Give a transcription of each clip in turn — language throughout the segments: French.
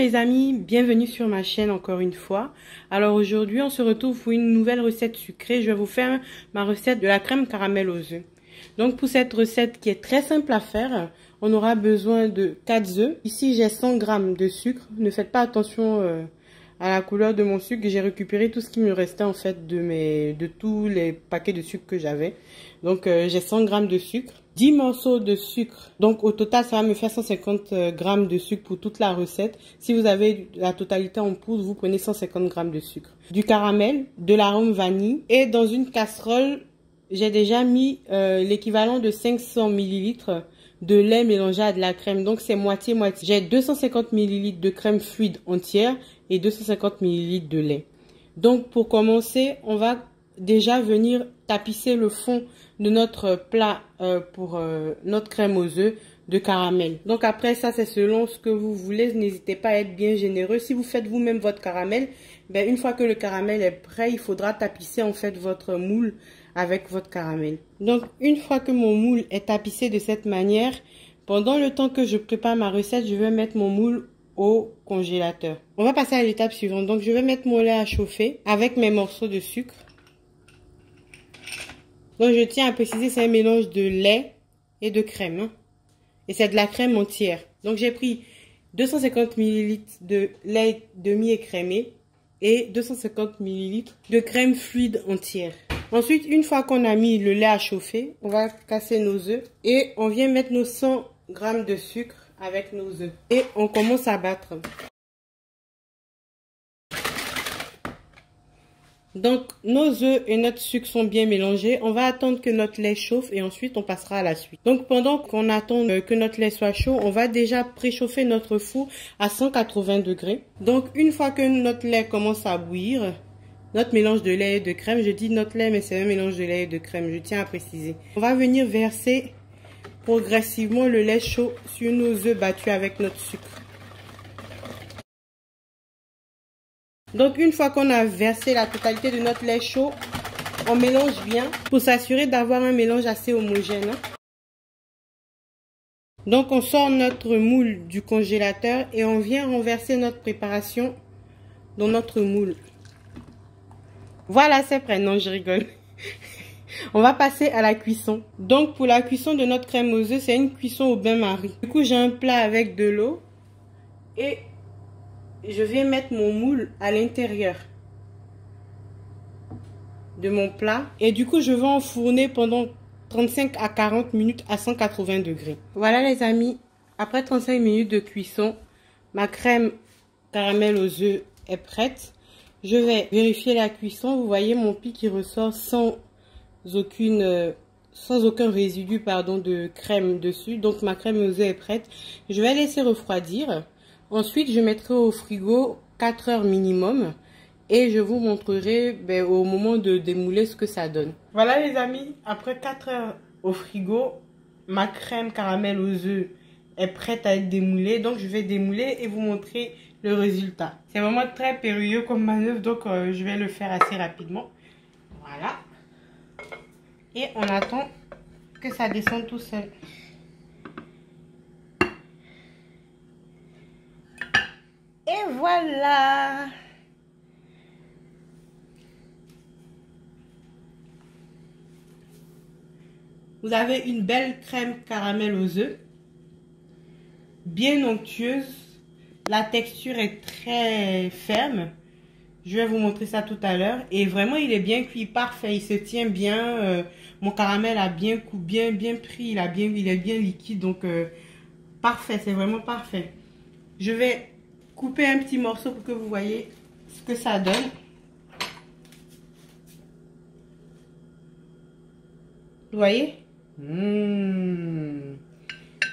les amis, bienvenue sur ma chaîne encore une fois. Alors aujourd'hui on se retrouve pour une nouvelle recette sucrée. Je vais vous faire ma recette de la crème caramel aux œufs. Donc pour cette recette qui est très simple à faire, on aura besoin de 4 œufs. Ici j'ai 100 g de sucre. Ne faites pas attention à la couleur de mon sucre. J'ai récupéré tout ce qui me restait en fait de tous les paquets de sucre que j'avais. Donc j'ai 100 g de sucre. 10 morceaux de sucre. Donc au total, ça va me faire 150 g de sucre pour toute la recette. Si vous avez la totalité en poudre, vous prenez 150 g de sucre. Du caramel, de l'arôme vanille. Et dans une casserole, j'ai déjà mis l'équivalent de 500 ml de lait mélangé à de la crème. Donc c'est moitié-moitié. J'ai 250 ml de crème fluide entière et 250 ml de lait. Donc pour commencer, on va déjà venir tapisser le fond de notre plat pour notre crème aux œufs de caramel. Donc après ça, c'est selon ce que vous voulez. N'hésitez pas à être bien généreux. Si vous faites vous-même votre caramel, ben une fois que le caramel est prêt, il faudra tapisser en fait votre moule avec votre caramel. Donc une fois que mon moule est tapissé de cette manière, pendant le temps que je prépare ma recette, je vais mettre mon moule au congélateur. On va passer à l'étape suivante. Donc je vais mettre mon lait à chauffer avec mes morceaux de sucre. Donc je tiens à préciser, c'est un mélange de lait et de crème. Hein. Et c'est de la crème entière. Donc j'ai pris 250 ml de lait demi-écrémé et 250 ml de crème fluide entière. Ensuite, une fois qu'on a mis le lait à chauffer, on va casser nos œufs et on vient mettre nos 100 g de sucre avec nos œufs. Et on commence à battre. Donc, nos œufs et notre sucre sont bien mélangés. On va attendre que notre lait chauffe et ensuite on passera à la suite. Donc, pendant qu'on attend que notre lait soit chaud, on va déjà préchauffer notre four à 180 degrés. Donc, une fois que notre lait commence à bouillir, notre mélange de lait et de crème, je dis notre lait mais c'est un mélange de lait et de crème, je tiens à préciser. On va venir verser progressivement le lait chaud sur nos œufs battus avec notre sucre. Donc une fois qu'on a versé la totalité de notre lait chaud, on mélange bien pour s'assurer d'avoir un mélange assez homogène. Donc on sort notre moule du congélateur et on vient renverser notre préparation dans notre moule. Voilà, c'est prêt. Non, je rigole. On va passer à la cuisson. Donc pour la cuisson de notre crème aux œufs, c'est une cuisson au bain-marie. Du coup, j'ai un plat avec de l'eau et je vais mettre mon moule à l'intérieur de mon plat. Et du coup, je vais enfourner pendant 35 à 40 minutes à 180 degrés. Voilà les amis, après 35 minutes de cuisson, ma crème caramel aux œufs est prête. Je vais vérifier la cuisson. Vous voyez mon pli qui ressort sans aucun résidu de crème dessus. Donc ma crème aux œufs est prête. Je vais laisser refroidir. Ensuite, je mettrai au frigo 4 heures minimum et je vous montrerai au moment de démouler ce que ça donne. Voilà les amis, après 4 heures au frigo, ma crème caramel aux œufs est prête à être démoulée. Donc je vais démouler et vous montrer le résultat. C'est vraiment très périlleux comme manœuvre, donc je vais le faire assez rapidement. Voilà. Et on attend que ça descende tout seul. Et voilà. Vous avez une belle crème caramel aux œufs. Bien onctueuse. La texture est très ferme. Je vais vous montrer ça tout à l'heure. Et vraiment, il est bien cuit, parfait. Il se tient bien. Mon caramel a bien pris. Il est bien liquide. Donc, parfait. C'est vraiment parfait. Je vais couper un petit morceau pour que vous voyez ce que ça donne. Vous voyez?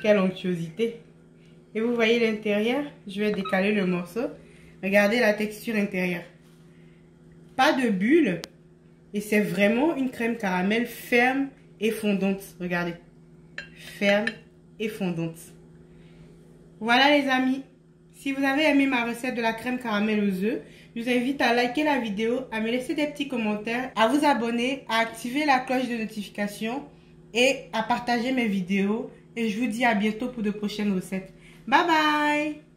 Quelle onctuosité. Et vous voyez l'intérieur? Je vais décaler le morceau. Regardez la texture intérieure. Pas de bulles. Et c'est vraiment une crème caramel ferme et fondante. Regardez. Ferme et fondante. Voilà les amis. Si vous avez aimé ma recette de la crème caramel aux œufs, je vous invite à liker la vidéo, à me laisser des petits commentaires, à vous abonner, à activer la cloche de notification et à partager mes vidéos. Et je vous dis à bientôt pour de prochaines recettes. Bye bye!